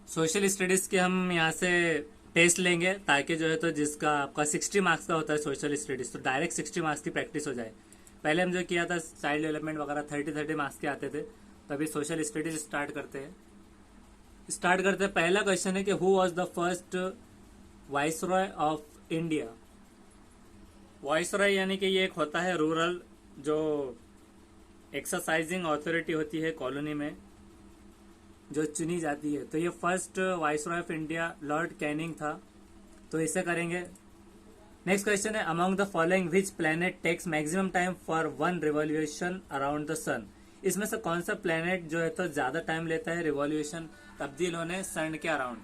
Social studies के हम यहाँ से टेस्ट लेंगे ताकि जो है तो जिसका आपका 60 मार्क्स का होता है सोशल स्टडीज़, तो डायरेक्ट 60 मार्क्स की प्रैक्टिस हो जाए। पहले हम जो किया था चाइल्ड डेवलपमेंट वगैरह 30-30 मार्क्स के आते थे, तो अभी सोशल स्टडीज़ स्टार्ट करते हैं। पहला क्वेश्चन है कि who was the first viceroy of India. Viceroy यानी कि ये एक होता है रूरल जो एक्सरसाइजिंग अथॉरिटी होती है कॉलोनी में, जो चुनी जाती है। तो ये first viceroy of India Lord Canning था, तो इसे करेंगे। नेक्स्ट क्वेश्चन है among the following which planet takes maximum time for one revolution around the sun. इसमें से कौन सा प्लैनेट जो है तो ज्यादा टाइम लेता है रिवॉल्यूशन, तब्दील होने सन के अराउंड।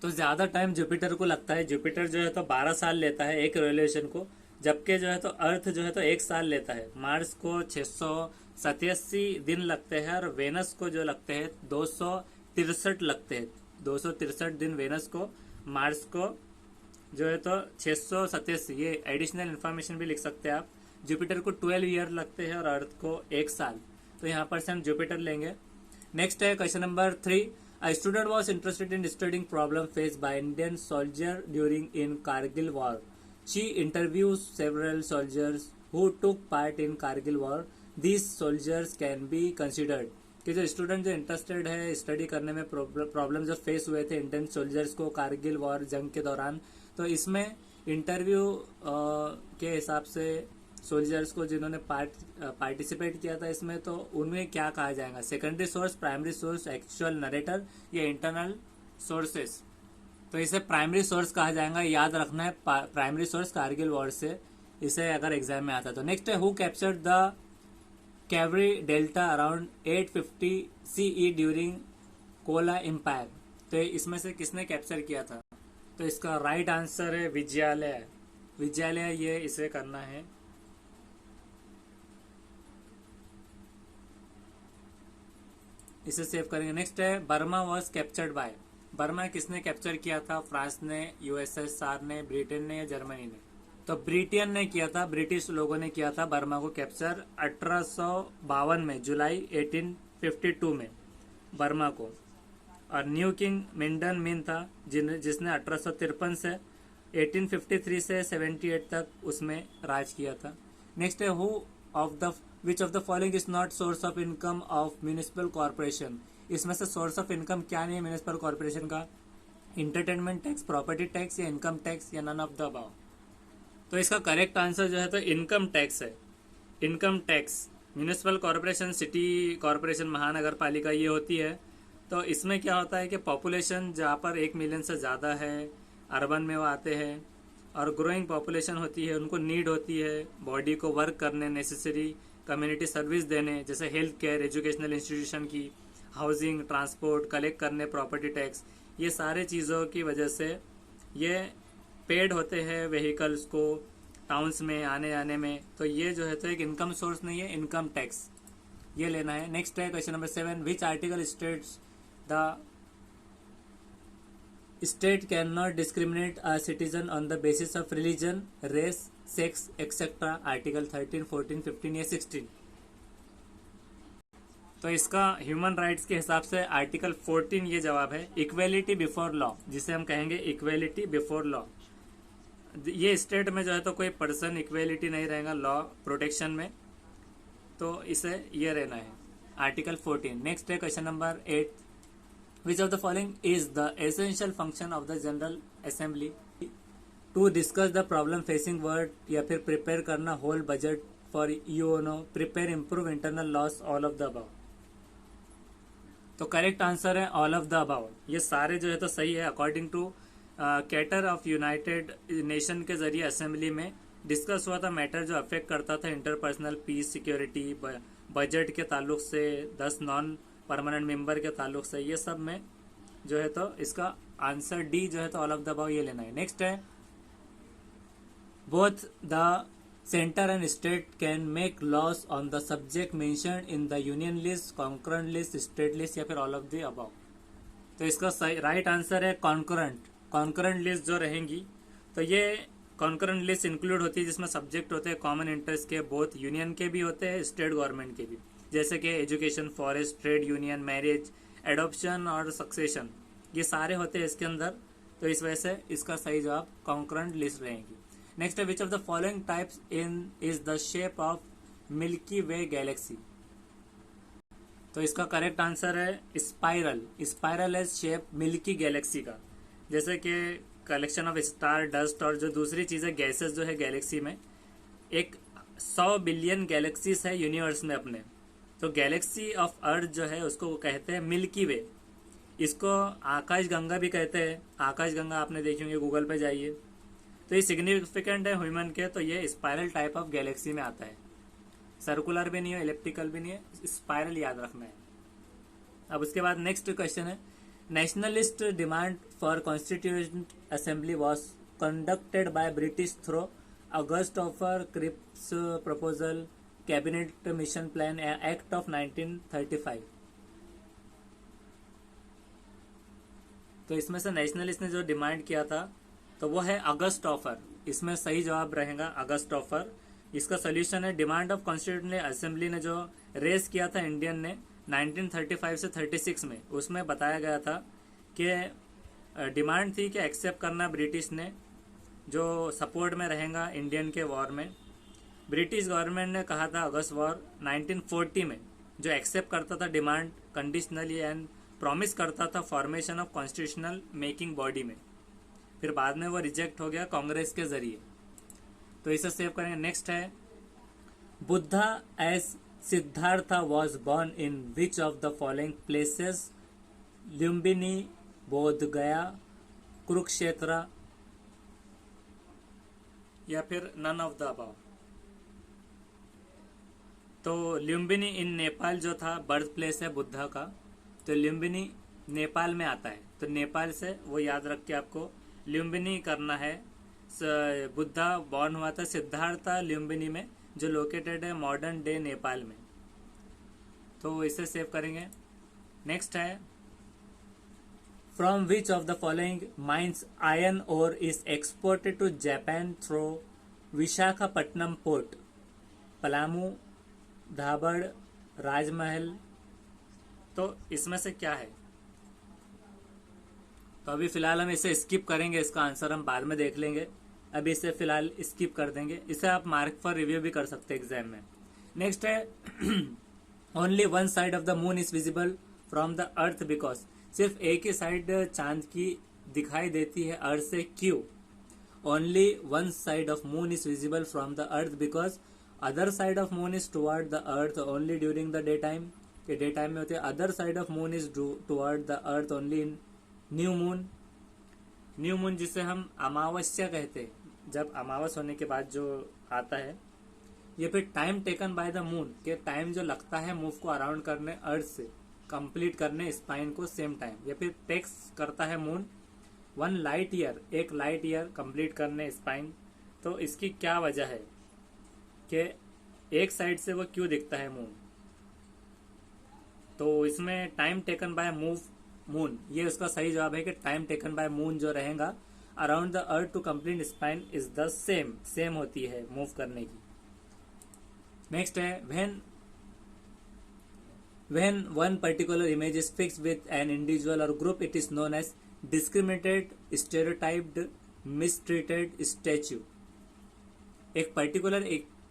तो ज्यादा टाइम जुपिटर को लगता है। जुपिटर जो है तो 12 साल लेता है एक रिवॉल्यूशन को, जबकि जो है तो अर्थ जो है तो 1 साल लेता है। मार्स को 687 दिन लगते हैं और वेनस को जो लगते हैं 263 लगते हैं। 263 दिन वेनस को, मार्स को जो है तो 687, ये एडिशनल इन्फॉर्मेशन भी लिख सकते हैं आप। जुपिटर को 12 ईयर लगते हैं और अर्थ को 1 साल, तो यहाँ पर से हम जुपिटर लेंगे। नेक्स्ट है question number 3। A student was interested in studying problem faced by Indian soldier during in Kargil war. She interviews several soldiers who took part in Kargil war. These soldiers can be considered कि जो student जो interested है study करने में problem जो face हुए थे Indian soldiers को कारगिल वॉर जंग के दौरान, तो इसमें इंटरव्यू के हिसाब से सोल्जर्स को जिन्होंने पार्टिसिपेट किया था इसमें, तो उनमें क्या कहा जाएगा, secondary source, primary source, actual narrator या इंटरनल सोर्सेस। तो इसे प्राइमरी सोर्स कहा जाएगा, याद रखना है प्राइमरी सोर्स कारगिल वॉर से, इसे अगर एग्जाम में आता है तो। नेक्स्ट है who captured the Cauvery delta around 850 CE during Chola empire. तो इसमें से किसने कैप्चर किया था, तो इसका राइट आंसर है विजयालय। विजयालय ये इसे करना है। इसे सेव करेंगे। नेक्स्ट है Burma was captured by. Burma किसने कैप्चर किया था, फ्रांस ने, यूएसएसआर ने, ब्रिटेन ने या जर्मनी ने। तो ब्रिटेन ने किया था, ब्रिटिश लोगों ने किया था बर्मा को कैप्चर 1852 में, जुलाई 1852 में बर्मा को। और न्यू किंग मिंडन मिन था जिसने 1853 से 1853 से 78 तक उसमें राज किया था। नेक्स्ट है who of the which of the following is not source of income of municipal corporation. इसमें से सोर्स ऑफ इनकम क्या नहीं है म्यूनिसिपल कॉर्पोरेशन का, इंटरटेनमेंट टैक्स, प्रॉपर्टी टैक्स या इनकम टैक्स या नन ऑफ द अबव। तो इसका करेक्ट आंसर जो है तो इनकम टैक्स है। Income tax municipal corporation, city corporation, महानगर पालिका ये होती है। तो इसमें क्या होता है कि पॉपुलेशन जहाँ पर 1 मिलियन से ज़्यादा है, अर्बन में वो आते हैं, और ग्रोइंग पॉपुलेशन होती है, उनको नीड होती है बॉडी को वर्क करने, नेसेसरी कम्युनिटी सर्विस देने, जैसे हेल्थ केयर, एजुकेशनल इंस्टीट्यूशन की, हाउसिंग, ट्रांसपोर्ट, कलेक्ट करने प्रॉपर्टी टैक्स, ये सारे चीज़ों की वजह से ये पेड होते हैं व्हीकल्स को टाउन्स में आने जाने में। तो ये जो है तो एक इनकम सोर्स नहीं है, इनकम टैक्स ये लेना है। नेक्स्ट है question number 7। Which article states the state can not discriminate a citizen on the basis of religion, race, sex etcetera. Article 13, 14, 15 या 16। तो इसका ह्यूमन राइट्स के हिसाब से आर्टिकल 14 ये जवाब है, इक्वेलिटी बिफोर लॉ, जिसे हम कहेंगे इक्वेलिटी बिफोर लॉ। ये स्टेट में जो है तो कोई पर्सन इक्वेलिटी नहीं रहेगा लॉ प्रोटेक्शन में, तो इसे ये रहना है आर्टिकल 14। नेक्स्ट है question number 8। Which of the following is the essential function of the general assembly, to discuss the problem facing world, या फिर प्रिपेयर करना whole budget for UNO, prepare improve internal laws, all of the above. तो correct answer है all of the above. ये सारे जो है तो सही है। According to charter of united nation के जरिए असेंबली में डिस्कस हुआ था मैटर जो अफेक्ट करता था इंटरपर्सनल पीस, सिक्योरिटी, बजट के ताल्लुक से, 10 नॉन परमानेंट मेंबर के ताल्लुक से, ये सब में जो है तो इसका आंसर डी जो है तो ऑल ऑफ द अबव ये लेना है। नेक्स्ट है both the centre and state can make loss on the subject mentioned in the union list, concurrent list, state list या फिर ऑल ऑफ द अबव। तो इसका राइट आंसर है concurrent. Concurrent list जो रहेंगी तो ये कॉन्करेंट लिस्ट इंक्लूड होती है जिसमें सब्जेक्ट होते हैं कॉमन इंटरेस्ट के, बोथ यूनियन के भी होते हैं, स्टेट गवर्नमेंट के भी, जैसे कि education, forest, trade union, marriage, adoption और सक्सेशन। ये सारे होते हैं इसके अंदर, तो इस वजह से इसका सही जवाब कॉन्करेंट लिस्ट रहेगी। नेक्स्ट है which of the following types in is the shape of milky way galaxy. तो इसका करेक्ट आंसर है spiral. Spiral as shape milky galaxy का, जैसे कि कलेक्शन ऑफ स्टार डस्ट और जो दूसरी चीजें गैसेस जो है गैलेक्सी में, एक 100 बिलियन गैलेक्सीज है यूनिवर्स में अपने, तो गैलेक्सी ऑफ अर्थ जो है उसको वो कहते हैं मिल्की वे। इसको आकाश गंगा भी कहते हैं। आकाश गंगा आपने देखी होंगे, गूगल पे जाइए। तो ये सिग्निफिकेंट है ह्यूमन के, तो ये स्पाइरल टाइप ऑफ गैलेक्सी में आता है। सर्कुलर भी नहीं है, इलेप्टिकल भी नहीं है, स्पाइरल याद रखना है। अब उसके बाद नेक्स्ट क्वेश्चन है, nationalist demand for constituent assembly was conducted by British through August offer Cripps proposal cabinet mission plan act of 1935। तो इसमें से नेशनलिस्ट ने जो डिमांड किया था तो वो है अगस्त ऑफर। इसमें सही जवाब रहेगा अगस्त ऑफर। इसका सोल्यूशन है डिमांड ऑफ कॉन्स्टिट्यूएंट असेंबली ने जो रेस किया था इंडियन ने 1935 से 36 में, उसमें बताया गया था कि डिमांड थी कि एक्सेप्ट करना ब्रिटिश ने, जो सपोर्ट में रहेगा इंडियन के वॉर में। ब्रिटिश गवर्नमेंट ने कहा था अगस्त वॉर 1940 में, जो एक्सेप्ट करता था डिमांड कंडीशनली एंड प्रॉमिस करता था formation of constitutional making body में। फिर बाद में वो रिजेक्ट हो गया कांग्रेस के जरिए, तो इसे सेव करेंगे। नेक्स्ट है Buddha as Siddhartha was born in which of the following places, Lumbini, Bodh Gaya, Kurukshetra या फिर नन ऑफ द अबव। तो लुम्बिनी इन नेपाल जो था बर्थ प्लेस है बुद्धा का, तो लुम्बिनी नेपाल में आता है, तो नेपाल से वो याद रख के आपको लुम्बिनी करना है। बुद्धा बॉर्न हुआ था सिद्धार्था लुम्बिनी में, जो लोकेटेड है मॉडर्न डे नेपाल में, तो इसे सेव करेंगे। नेक्स्ट है from which of the following mines iron ore is exported to Japan through Visakhapatnam port, Palamu, Dhabar, Rajmahal. तो इसमें से क्या है? तो अभी फिलहाल हम इसे स्किप करेंगे, इसका आंसर हम बाद में देख लेंगे। अभी इसे फिलहाल स्किप कर देंगे, इसे आप मार्क फॉर रिव्यू भी कर सकते हैं एग्जाम में। नेक्स्ट है only one side of the moon is visible from the earth because, सिर्फ एक ही साइड चांद की दिखाई देती है अर्थ से, क्यों? Only one side of moon is visible from the earth because other side of moon is toward the earth only during the day time, के डे टाइम में होते हैं। Other side of moon is toward the earth only in new moon. New moon जिसे हम अमावस्या कहते हैं, जब अमावस होने के बाद जो आता है। ये फिर time taken by the moon, के टाइम जो लगता है मूव को अराउंड करने अर्थ से, कंप्लीट करने स्पाइन को सेम टाइम। ये फिर टेक्स करता है moon 1 light year, 1 light year complete करने स्पाइन। तो इसकी क्या वजह है कि एक साइड से वो क्यों दिखता है मून? तो इसमें time taken by move moon, ये उसका सही जवाब है कि टाइम टेकन बाय मून जो रहेगा around the earth to complete spine is the same होती है मूव करने की। नेक्स्ट है when one particular image is fixed with an individual or group it is known as discriminated, stereotyped, mistreated statue। एक particular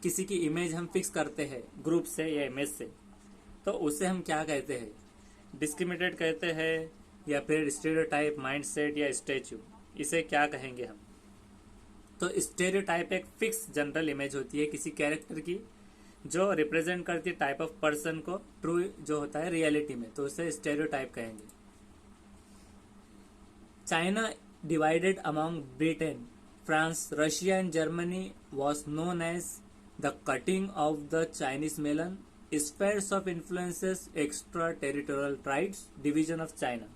किसी की image हम fix करते हैं ग्रुप से या इमेज से, तो उसे हम क्या कहते हैं? डिस्क्रिमिनेटेड कहते हैं या फिर स्टेरियोटाइप, माइंडसेट या स्टैचू, इसे क्या कहेंगे हम? तो स्टेरियोटाइप एक फिक्स जनरल इमेज होती है किसी कैरेक्टर की, जो रिप्रेजेंट करती है टाइप ऑफ पर्सन को ट्रू जो होता है रियलिटी में, तो उसे स्टेरियोटाइप कहेंगे। China divided among Britain, France, Russia and Germany was known as the cutting of the Chinese melon, spheres of influences, extra territorial rights, division of China.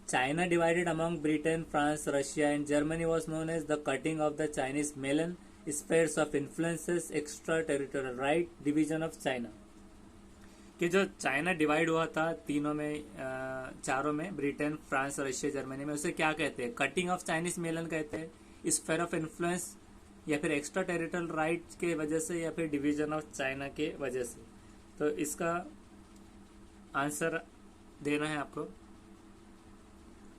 China divided among Britain, France, Russia and Germany was known as the cutting of the Chinese melon, spheres of influences, extraterritorial right, division of China। कि जो China divide हुआ था तीनों में, चारों में, Britain, France, Russia, Germany में, उसे क्या कहते हैं? कटिंग ऑफ चाइनीज मेलन कहते हैं, स्फेयर ऑफ इन्फ्लुएंस या फिर एक्स्ट्रा टेरिटोरियल राइट के वजह से या फिर डिवीजन ऑफ चाइना के वजह से। तो इसका आंसर देना है आपको।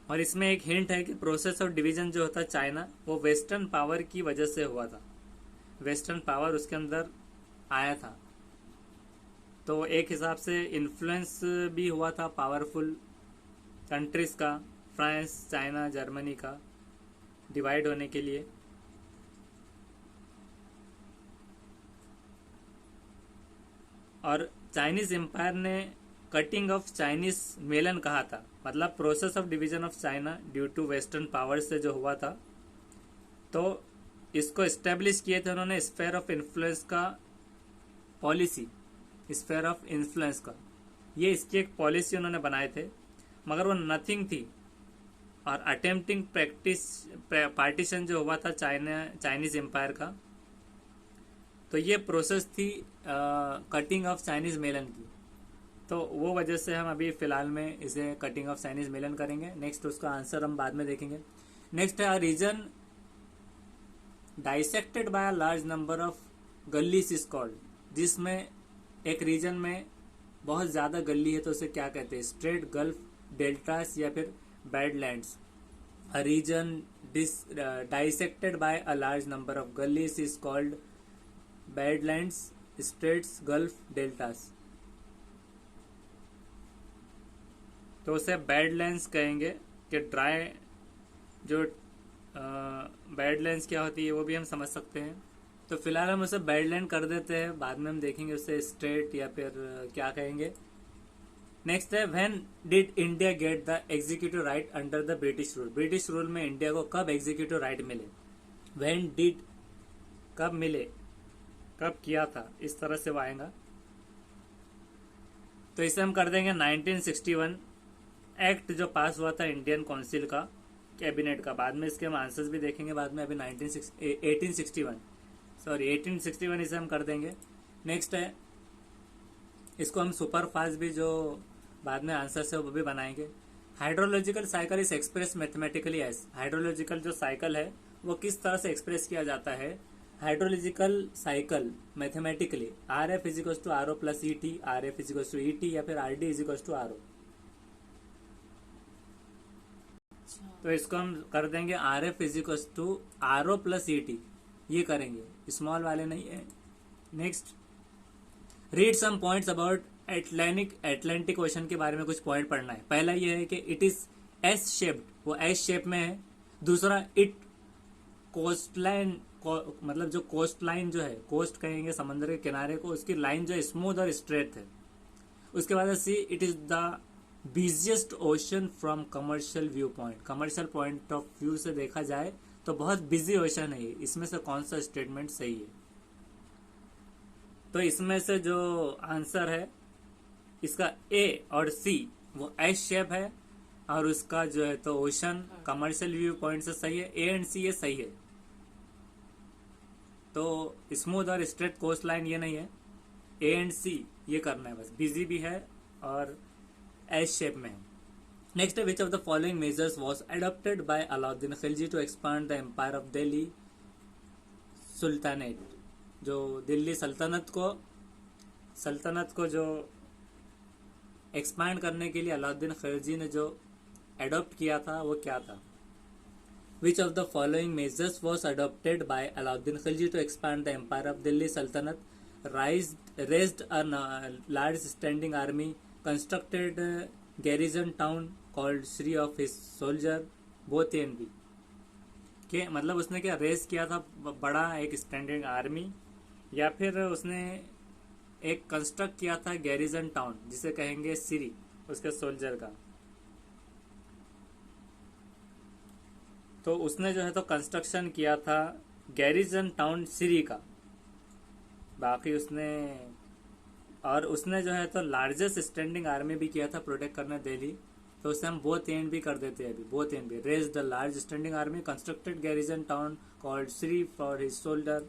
और इसमें एक हिंट है कि प्रोसेस ऑफ डिवीजन जो होता है चाइना, वो वेस्टर्न पावर की वजह से हुआ था। वेस्टर्न पावर उसके अंदर आया था, तो एक हिसाब से इन्फ्लुएंस भी हुआ था पावरफुल कंट्रीज का, फ्रांस, चाइना, जर्मनी का डिवाइड होने के लिए। और चाइनीज एम्पायर ने कटिंग ऑफ चाइनीज मेलन कहा था, मतलब process of division of China due to western power से जो हुआ था, तो इसको एस्टेब्लिश किए थे उन्होंने स्फेयर ऑफ इन्फ्लुएंस का पॉलिसी। स्फेयर ऑफ इन्फ्लुएंस का ये इसकी एक पॉलिसी उन्होंने बनाए थे, मगर वो नथिंग थी। और अटेम्प्टिंग प्रैक्टिस पार्टीशन जो हुआ था चाइनीज एम्पायर का, तो ये प्रोसेस थी कटिंग ऑफ चाइनीज मेलन की। तो वो वजह से हम अभी फिलहाल में इसे कटिंग ऑफ चाइनीज मेलन करेंगे। नेक्स्ट उसका आंसर हम बाद में देखेंगे। नेक्स्ट है region dissected by a large number of gullies is called, जिसमें एक रीजन में बहुत ज़्यादा गली है तो उसे क्या कहते हैं? स्ट्रेट, गल्फ, डेल्टास या फिर badlands. A region dissected by a large number of gullies is called badlands, straits, gulf, deltas. तो उसे बैडलैंड्स कहेंगे कि ड्राई जो बैडलैंड्स क्या होती है वो भी हम समझ सकते हैं। तो फिलहाल हम उसे बैडलैंड कर देते हैं, बाद में हम देखेंगे उसे स्ट्रेट या फिर क्या कहेंगे। नेक्स्ट है when did India get the executive right under the British rule. British rule में इंडिया को कब एग्जीक्यूटिव राइट मिले? व्हेन डिड, कब मिले, कब किया था, इस तरह से वो आएगा। तो इसे हम कर देंगे 1961 एक्ट जो पास हुआ था इंडियन काउंसिल का, कैबिनेट का। बाद में इसके हम आंसर्स भी देखेंगे बाद में। अभी 1861 इसे हम कर देंगे। नेक्स्ट है, इसको हम सुपर फास्ट भी जो बाद में आंसर है वो भी बनाएंगे। Hydrological cycle is express mathematically as. Hydrological जो साइकिल है वो किस तरह से एक्सप्रेस किया जाता है? Hydrological cycle mathematically R F equals to R O plus E T, R F equals to E T या फिर R D equals to R O. तो इसको हम कर देंगे R F equals to R O plus E T, ये करेंगे, small वाले नहीं है। Next, read some points about Atlantic ocean के बारे में कुछ पॉइंट पढ़ना है। पहला ये है कि इट इज एस शेप्ड, वो एस शेप में है। दूसरा, इट कोस्टलाइन, मतलब जो कोस्ट लाइन जो है, कोस्ट कहेंगे समंदर के किनारे को, उसकी लाइन जो है स्मूथ और स्ट्रेट है। उसके बाद see it is the busiest ocean from commercial view point. Commercial point of view से देखा जाए तो बहुत बिजी ओशन है ये। इसमें से कौन सा स्टेटमेंट सही है? तो इसमें से जो आंसर है इसका ए और सी, वो एस शेप है और उसका जो है तो ओशन कमर्शियल व्यू पॉइंट से सही है। ए एंड सी ये सही है। तो स्मूथ और स्ट्रेट कोस्ट लाइन ये नहीं है, ए एंड सी ये करना है बस। बिजी भी है और एस शेप में है। नेक्स्ट है, which of the following measures was adopted by Alauddin Khilji to expand the empire of Delhi sultanate. जो दिल्ली सल्तनत को जो एक्सपांड करने के लिए अलाउद्दीन खिलजी ने जो एडॉप्ट किया था वो क्या था? Which of the following measures was adopted by Alauddin Khilji to expand the empire of Delhi Sultanate? Raised a large standing army, constructed a garrison town called Shri of his soldier, both A and B. के मतलब उसने क्या raise किया था? बड़ा एक standing army, या फिर उसने एक कंस्ट्रक्ट किया था गैरिजन टाउन, जिसे कहेंगे सिरी, उसके सोल्जर का। तो उसने जो है तो कंस्ट्रक्शन किया था गैरिजन टाउन सिरी का। बाकी उसने जो है तो लार्जेस्ट स्टैंडिंग आर्मी भी किया था प्रोटेक्ट करना दिल्ली। तो उससे हम बोथ एंड भी कर देते हैं अभी, बोथ एंड भी। Raise the large standing army, constructed garrison town called Siri for his soldier.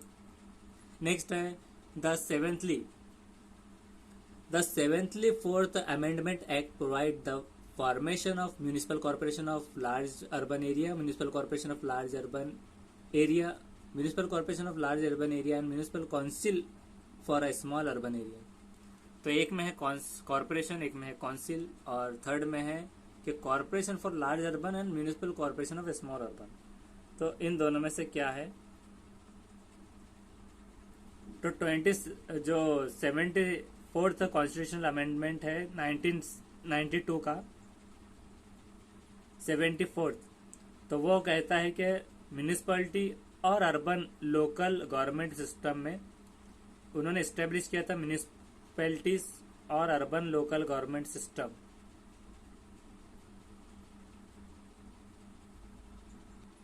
Next है the seventy fourth amendment act provide the formation of municipal corporation of large urban area, municipal corporation of large urban area, municipal corporation of large urban area and municipal council for a small urban area। तो एक में है corporation, एक में है council और third में है कि corporation for large urban and municipal corporation of small urban. तो इन दोनों में से क्या है? तो 20 जो 74th कॉन्स्टिट्यूशनल अमेंडमेंट है 1992 का 74th, तो वो कहता है कि म्यूनिसिपैलिटी और अर्बन लोकल गवर्नमेंट सिस्टम में उन्होंने इस्टेब्लिश किया था म्यूनिसिपैलिटीज और अर्बन लोकल गवर्नमेंट सिस्टम।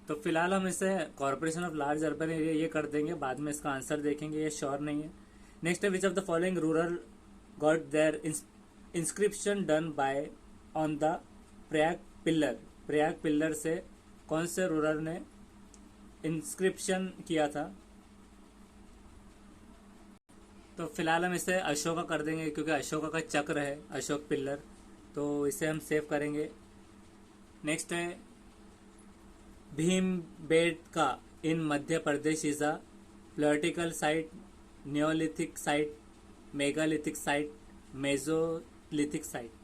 तो फिलहाल हम इसे corporation of large urban area ये कर देंगे, बाद में इसका आंसर देखेंगे, ये श्योर नहीं है। नेक्स्ट है, which of the following ruler got their inscription done by on the Prayag pillar. Prayag pillar से कौन से रूरल ने इंस्क्रिप्शन किया था? तो फिलहाल हम इसे अशोका कर देंगे, क्योंकि अशोका का चक्र है अशोक पिल्लर, तो इसे हम सेव करेंगे। नेक्स्ट है, Bhimbetka in Madhya Pradesh is a political site, neolithic site, megalithic site, mesolithic site.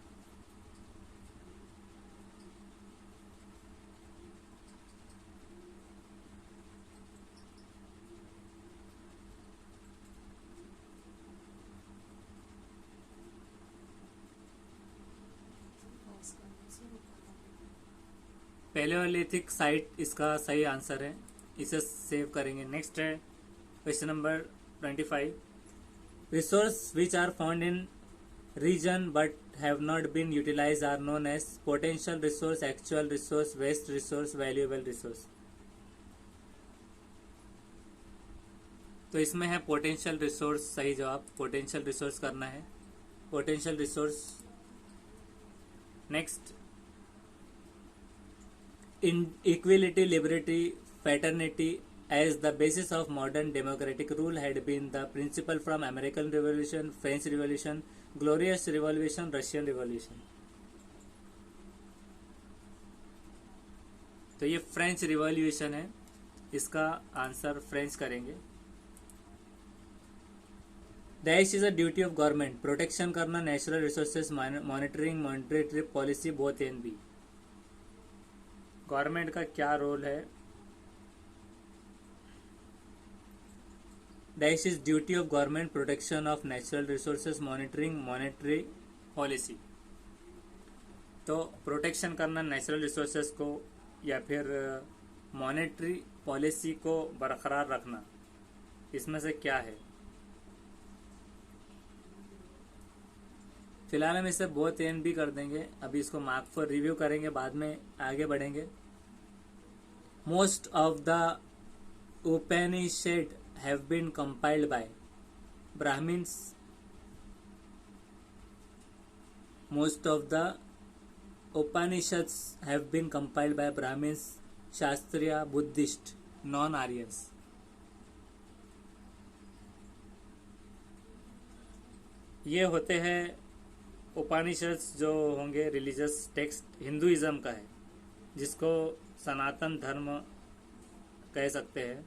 Paleolithic site इसका सही आंसर है, इसे सेव करेंगे। नेक्स्ट है question number 25, resource which are found in region but have not been utilize are known as potential resource, actual resource, waste resource, valuable resource. तो इसमें है potential resource, सही जवाब पोटेंशियल रिसोर्स करना है, potential resource. Next, equality, liberty, fraternity as the basis of modern democratic rule had been the principle from American Revolution, French Revolution, Glorious Revolution, Russian Revolution। तो ये French revolution है, इसका answer French करेंगे। That is a duty of government, protection करना natural resources, monitoring monetary policy, both and B. Government का क्या role है? That is duty of government, protection of natural resources, monitoring monetary policy. तो protection करना natural resources को या फिर monetary policy को बरकरार रखना, इसमें से क्या है? फिलहाल हम इसे बोथ एन भी कर देंगे, अभी इसको मार्क फॉर रिव्यू करेंगे, बाद में आगे बढ़ेंगे। Most of the Upanishad have been compiled by Brahmans, most of the Upanishads have been compiled by Brahmans, शास्त्रीय, बुद्धिस्ट, नॉन आर्यंस। ये होते हैं उपनिषद, जो होंगे रिलीजियस टेक्स्ट हिंदुइज्म का है, जिसको सनातन धर्म कह सकते हैं।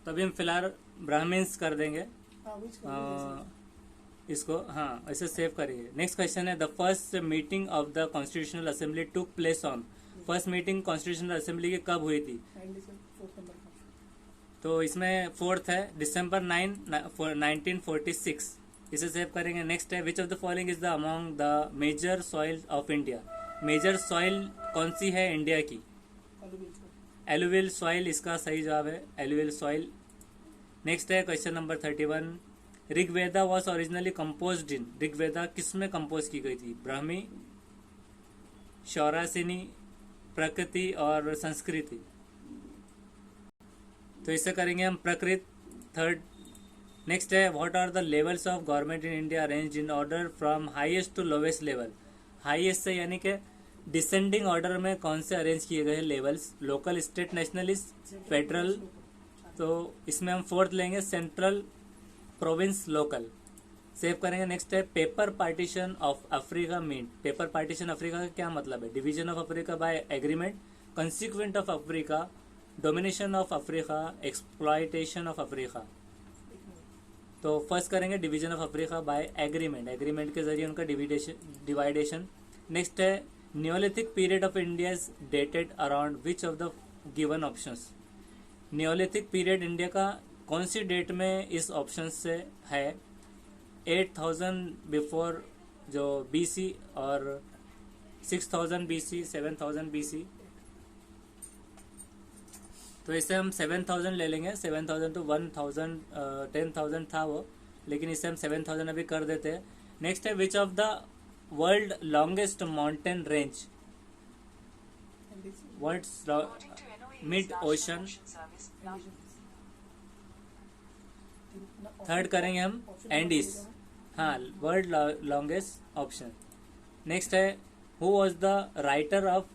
तो अभी हम फिलहाल ब्राह्मण्स कर देंगे इसको, हाँ ऐसे सेव करिए। नेक्स्ट क्वेश्चन है, the first meeting of the constitutional assembly took place on. First meeting constitutional assembly की कब हुई थी? तो इसमें 4th है दिसंबर 9 1946, इसे सेव करेंगे। नेक्स्ट है, which of the following is the among the major soil of India. Major soil कौन सी है इंडिया की? एलुवियल सॉइल इसका सही जवाब है, एलुवियल सॉइल। नेक्स्ट है question number 31, Rigveda was originally composed in. Rigveda किस में कंपोज की गई थी? ब्राह्मी, शौरासिनी, प्रकृति और संस्कृति। तो इसे करेंगे हम प्रकृत, 3rd। नेक्स्ट है, what are the levels of government in India arranged in order from highest to lowest level. Highest से यानी कि डिसेंडिंग ऑर्डर में कौन से अरेंज किए गए हैं levels? Local, state, nationalist, federal. तो इसमें हम 4th लेंगे, सेंट्रल, प्रोविंस, लोकल, सेव करेंगे। नेक्स्ट है, paper partition of Africa mean. Paper partition Africa का क्या मतलब है? Division of Africa by agreement, consequent of Africa, domination of Africa, exploitation of Africa. तो फर्स्ट करेंगे division of Africa by agreement, agreement के जरिए उनका डिवाइडेशन। नेक्स्ट है Neolithic period of India is dated around which of the given options. Neolithic period India का कौन सी date में इस ऑप्शन से है? 8000 बिफोर जो बीसी, और 6000 बीसी, 7000 बीसी। तो इसे हम 7000 ले लेंगे। 7000 तो 1000 10,000 था वो, लेकिन इसे हम 7000 अभी कर देते हैं। नेक्स्ट है which of the world longest mountain range, world's mid ocean. Third करेंगे हम एंडीज, हाँ, वर्ल्ड लॉन्गेस्ट ऑप्शन। नेक्स्ट है who was the writer of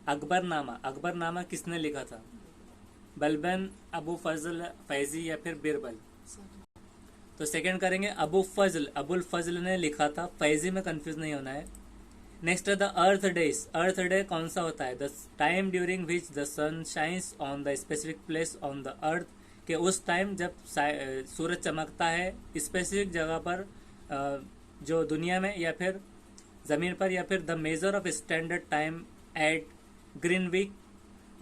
Akbarnama, Akbarnama किसने लिखा था? बलबन, अबू फजल फैजी या फिर बिरबल। तो सेकंड करेंगे अबू फजल, अबुल फजल ने लिखा था, फैजी में कंफ्यूज नहीं होना है। नेक्स्ट है the earth days, earth day कौन सा होता है? The time during which the sun shines on the specific place on the earth, कि उस टाइम जब सूरज चमकता है स्पेसिफिक जगह पर जो दुनिया में या फिर जमीन पर, या फिर the major of standard time at Greenwich.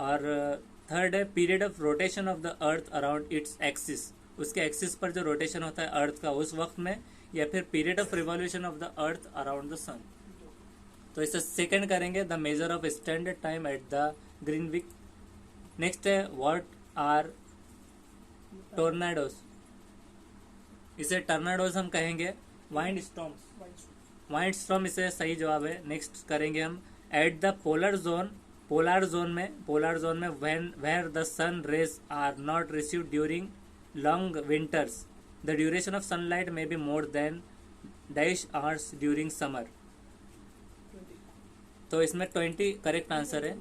और थर्ड है period of rotation of the earth around its axis, उसके एक्सिस पर जो रोटेशन होता है अर्थ का उस वक्त में, या फिर period of revolution of the earth around the sun. तो इसे सेकंड करेंगे the major of standard time at the Greenwich. Next है व्हाट आर टोर्नाडोज, इसे टर्नाडोज हम कहेंगे। वाइंड स्टॉर्म्स, वाइंड स्टॉर्म इसे सही जवाब है। नेक्स्ट करेंगे हम at the polar zone, polar zone में when where the sun rays are not received during long winters, the duration of sunlight may be more than dash hours during summer. तो इसमें 20 correct answer है।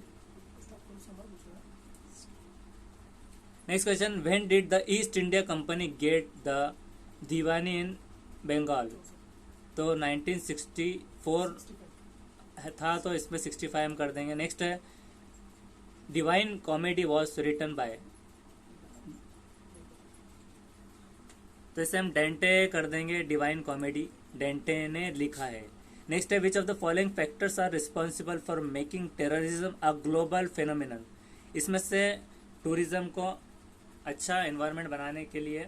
Next question, when did the East India Company get the diwani in Bengal? तो 1964 था, तो इसमें 65 हम कर देंगे। नेक्स्ट है divine comedy was written by, तो इसे हम डेंटे कर देंगे, डिवाइन कॉमेडी डेंटे ने लिखा है। नेक्स्ट है which of the following factors are responsible for making terrorism a global phenomenon, इसमें से टूरिज्म को अच्छा एनवायरनमेंट बनाने के लिए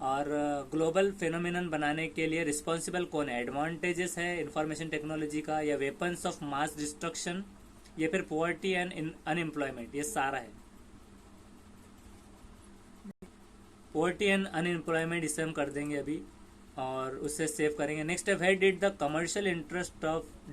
और ग्लोबल फेनोमेनन बनाने के लिए रिस्पॉन्सिबल कौन है? एडवांटेजेस है इंफॉर्मेशन टेक्नोलॉजी का, या वेपन्स ऑफ मास डिस्ट्रक्शन, या फिर पॉवर्टी एंड अनएम्प्लॉयमेंट, ये सारा है। पॉवर्टी एंड अनएम्प्लॉयमेंट इसे हम कर देंगे अभी और उससे सेव करेंगे। नेक्स्ट है where did the commercial interest of